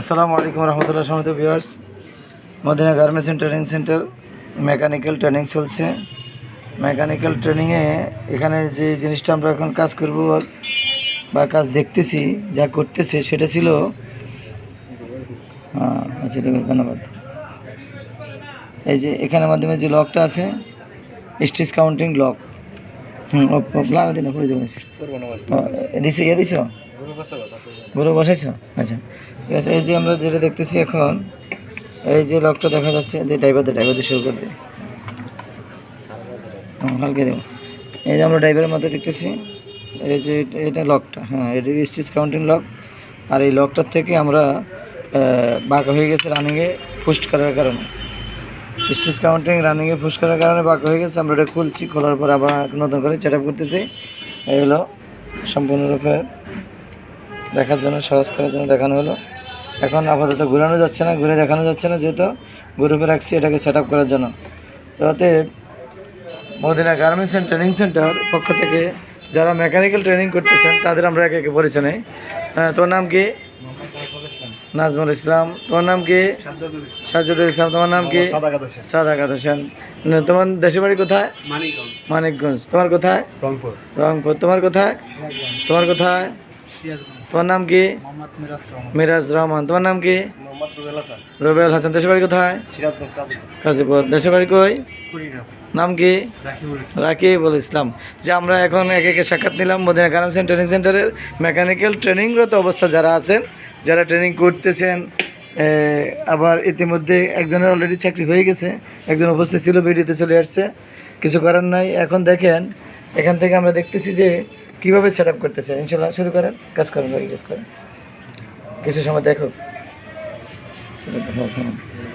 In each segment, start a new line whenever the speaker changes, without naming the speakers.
আসসালামু আলাইকুম রহমতুল্লাহ সম্মানিত viewers, Madina garments and training center mechanical training চলছে। মেকানিক্যাল ট্রেনিংয়ে এখানে যে জিনিসটা আমরা এখন কাজ করব বা কাজ দেখতেছি, যা করতেছে সেটা ছিল আচ্ছা ঠিক আছে, ধন্যবাদ। এই যে এখানের মাধ্যমে যে লকটা আছে, স্টিচ কাউন্টিং লক। প্লান দিন করে যাবো দিছো দিছ গরু বসাইছ। আচ্ছা ঠিক আছে। এই যে আমরা যেটা দেখতেছি এখন, এই যে লকটা দেখা যাচ্ছে, ড্রাইভার দিয়ে শুরু করে দিই। হালকা দেবো। এই যে আমরা ড্রাইভারের মধ্যে দেখতেছি, এই যে এটা লকটা, এটা স্টিচ কাউন্টিং লক। আর এই লকটার থেকে আমরা বাঁকা হয়ে গেছে রানিংয়ে পুশ করার কারণে, স্টিচ কাউন্টিং রানিংয়ে পুশ করার কারণে বাঁকা হয়ে গেছে। আমরা এটা খুলছি, খোলার পর আবার নতুন করে সেট আপ করতেছি। এই হলো সম্পূর্ণরূপে দেখার জন্য, সহজ করার জন্য দেখানো হলো। এখন আপাতত ঘুরানো যাচ্ছে না, ঘুরে দেখানো যাচ্ছে না, যেহেতু গ্রুপে রাখছি এটাকে সেট আপ করার জন্য। তো অতএব Madina garments and training center পক্ষ থেকে যারা মেকানিক্যাল ট্রেনিং করতেছেন তাদের আমরা একে একে পরিচয় নেই। তোর নাম কি? নাজমুল ইসলাম। তোমার নাম কি? সাজ্জাদুল ইসলাম। তোমার নাম কি? সাদাকাত হোসেন। তোমার দেশের বাড়ি কোথায়? মানিকগঞ্জ। তোমার কোথায়? রংপুর। তোমার কোথায়? তোমার কোথায়? তোমার নাম কি? মিরাজ রহমান। তোমার নাম কি? রুবেল হাসান। দেশের বাড়ি কোথায়? গাজীপুর। দেশের বাড়ি কই? নাম কি? রাকিবুল ইসলাম। যে আমরা এখন একে একে সাক্ষাৎ নিলাম মদিনা গার্মেন্টস অ্যান্ড ট্রেনিং সেন্টারের মেকানিক্যাল ট্রেনিংরত অবস্থা যারা আছেন, যারা ট্রেনিং করতেছেন। আবার ইতিমধ্যে একজনের অলরেডি চাকরি হয়ে গেছে, একজন উপস্থিত ছিল, ভিডিওতে চলে আসছে, কিছু করার নাই। এখন দেখেন এখান থেকে আমরা দেখতেছি যে কীভাবে সেট আপ করতেছে। ইনশাল্লাহ শুরু করেন, কাজ করেন, কাজ করেন, কিছু সময় দেখো।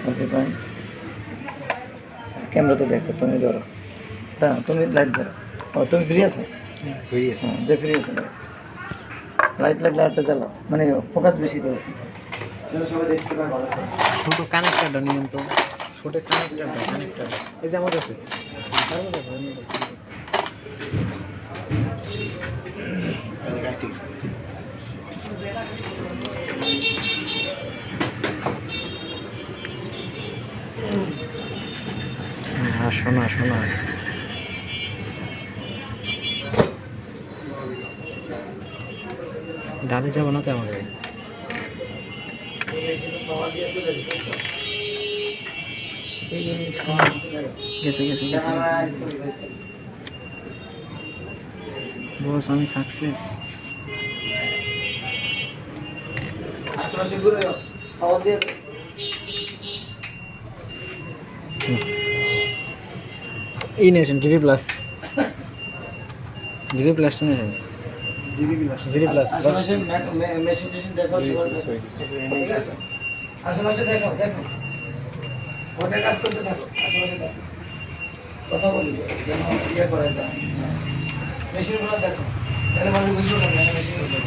ওকে ভাই, ক্যামেরা তো দেখো, তুমি ধরো, তুমি লাইট ধরো। তুমি ফ্রি আছো? যে ফ্রি আছো লাইট লাইটটা জ্বালাও, মানে ফোকাস বেশি দেবো, সবাই দেখতে পারে ভালো করে।
ছোটো কানেক্টারটা নিয়ম তো, ছোটো কানেক্টার এই যে আমার কাছে শোনা ডালে যাবো না তো আমাদের। গেছে বস, আমি সাকসেস। এই নেছেন গিরি প্লাসটা নেছেন, গিরি প্লাস
আশেপাশে দেখো, ওটা কাজ করতে থাকো, আশেপাশে দেখো, কথা বলি যেন ইয়ে করা যায়। মেশিনগুলো দেখো, তাহলে মানুষ বুঝতে পারবে না মেশিনগুলো।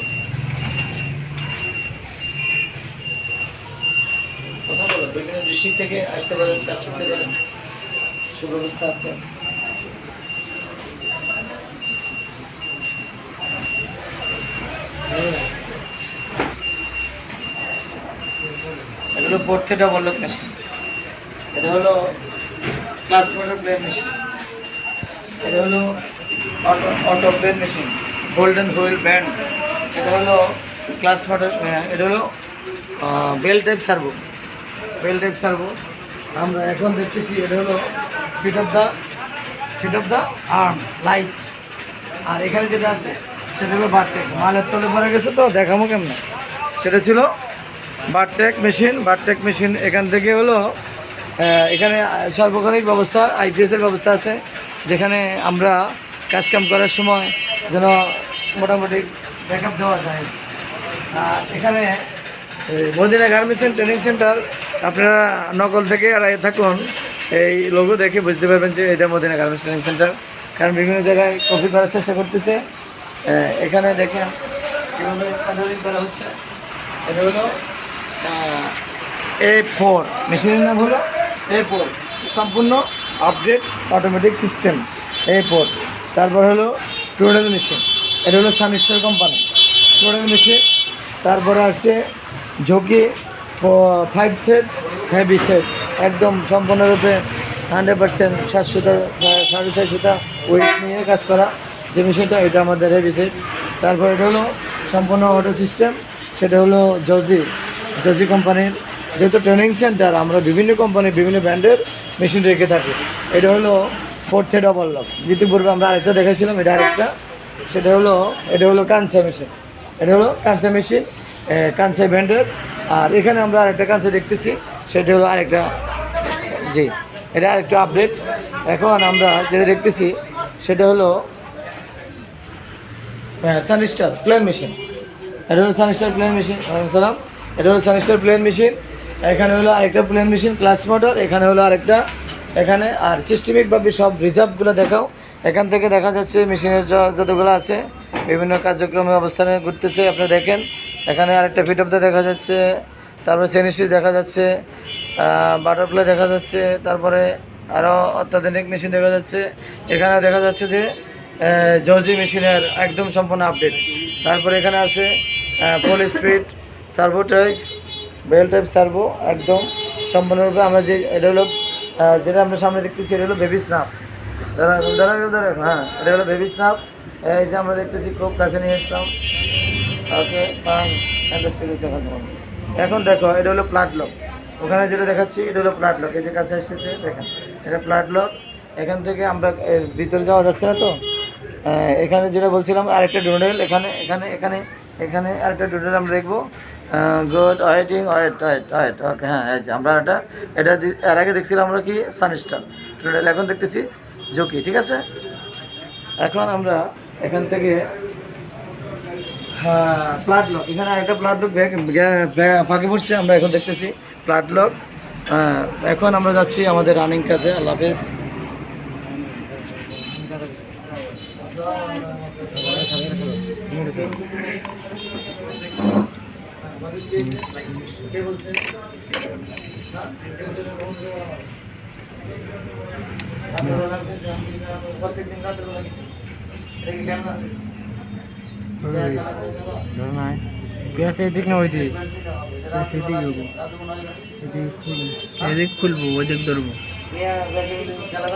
কথা বলো, বিভিন্ন ডিস্ট্রিক্ট থেকে আসতে পারেন, কাজ শিখতে পারেন, সুব্যবস্থা আছে। এগুলো পোর্টে ডাবল লক মেশিন। এটা হলো ক্লাস মোটর প্লেন মেশিন। এটা হলো auto plain machine, golden wheel band. এটা হলো ক্লাস মোটর। এটা হলো বেল টাইপ সার্ভো। আমরা এখন দেখতেছি এটা হলো fit of the arm light. আর এখানে যেটা আছে সেটা হলো বারটেক। মালের তলে পড়ে গেছে তো দেখাবো কেমন, সেটা ছিল বারটেক মেশিন। এখান থেকে হলো এখানে সার্বক্ষণিক ব্যবস্থা, আইপিএসের ব্যবস্থা আছে, যেখানে আমরা কাজকাম করার সময় যেন মোটামুটি ব্যাকআপ দেওয়া যায়। এখানে Madina garments and training center, আপনারা নকল থেকে এড়িয়ে থাকুন। এই লোগো দেখে বুঝতে পারবেন যে এটা মদিনা গার্মেন্টস ট্রেনিং সেন্টার, কারণ বিভিন্ন জায়গায় কপি করার চেষ্টা করতেছে। এখানে দেখেন কীভাবে কালারিং করা হচ্ছে। এটা হলো A4 মেশিনের নাম হলো A4, সম্পূর্ণ আপডেট অটোমেটিক সিস্টেম A4। তারপর হলো টোডেল মেশিন, এটা হলো সানস্টার কোম্পানি টোডেল মেশিন। তারপরে আসছে ঝুঁকি 5 সেট হেভি সেট, একদম সম্পূর্ণরূপে 100% 700টা 450টা ওয়েট নিয়ে কাজ করা যে মেশিনটা, এটা আমাদের হেভি সেট। তারপর এটা হলো সম্পূর্ণ অটো সিস্টেম, সেটা হলো জজি কোম্পানির। যেহেতু ট্রেনিং সেন্টার, আমরা বিভিন্ন কোম্পানির বিভিন্ন ব্র্যান্ডের মেশিন রেখে থাকি। এটা হলো 4 ডবল লক। ইতিপূর্বে আমরা আরেকটা দেখাইছিলাম, এটা আরেকটা, এটা হলো কাঞ্চা মেশিন। এটা হলো কাঞ্চা মেশিন, কাঞ্চা ব্র্যান্ডের। আর এখানে আমরা আরেকটা কাঞ্চা দেখতেছি, সেটা হলো আরেকটা, জি এটা আরেকটা আপডেট। এখন আমরা যেটা দেখতেছি সেটা হলো সানস্টার প্লেন মেশিন। এটা হলো সানস্টার প্লেন মেশিন। সালাম, এটা হলো সানস্টার প্লেন মেশিন। এখানে হলো আরেকটা প্লেন মেশিন ক্লাস মোটর, এখানে হলো আরেকটা, এখানে আর সিস্টেমিকভাবে সব রিজার্ভগুলো দেখাও। এখান থেকে দেখা যাচ্ছে মেশিনের যতগুলো আছে বিভিন্ন কার্যক্রমে অবস্থানে ঘুরতেছে। আপনি দেখেন এখানে আরেকটা ফিট অফ দ্য দেখা যাচ্ছে, তারপরে সেনিস্ট্রি দেখা যাচ্ছে, বাটারফ্লাই দেখা যাচ্ছে, তারপরে আরও অত্যাধুনিক মেশিন দেখা যাচ্ছে। এখানে দেখা যাচ্ছে যে জর্জি মেশিনের একদম সম্পূর্ণ আপডেট। তারপরে এখানে আছে full speed servo type, bell type servo, একদম সম্পূর্ণরূপে আমরা যে এটা হলো যেটা আমরা সামনে দেখতেছি, এটা হলো বেবি স্নাপ। হ্যাঁ, এটা হলো বেবি স্নাপ। এই যে আমরা দেখতেছি, খুব কাছে নিয়ে আসলাম। ওকে ফাইন, ফ্যান্টাস্টিক হয়েছে। এখন দেখো, এটা হলো প্লাট লক। ওখানে যেটা দেখাচ্ছি এটা হলো প্লাট লক। এই যে কাছে আসতেছে দেখেন, এটা প্লাট লক। এখান থেকে আমরা এর ভিতরে যাওয়া যাচ্ছে না তো। এখানে যেটা বলছিলাম আরেকটা ডোনেল, এখানে এখানে এখানে এখানে আরেকটা ডোনেল আমরা দেখবো। গুড ওয়েটিং, ওয়েট ওকে। হ্যাঁ, এই যে আমরা এটা এর আগে দেখছিলাম আমরা কি সানস্টার ডোনেল, এখন দেখতেছি জকি। ঠিক আছে, এখন আমরা এখান থেকে প্লাট লক, এখানে আরেকটা প্লাট লক ফাঁকে পড়ছে, আমরা এখন দেখতেছি প্লাট লক। এখন আমরা যাচ্ছি আমাদের রানিং কাজে। আল্লাহ হাফেজ।
পেঁয়াজ এদিক না ওই দিক, পেঁয়াজ এদিকে হবে, এদিক খুলবো, ওই দিক ধরবো।
খেলা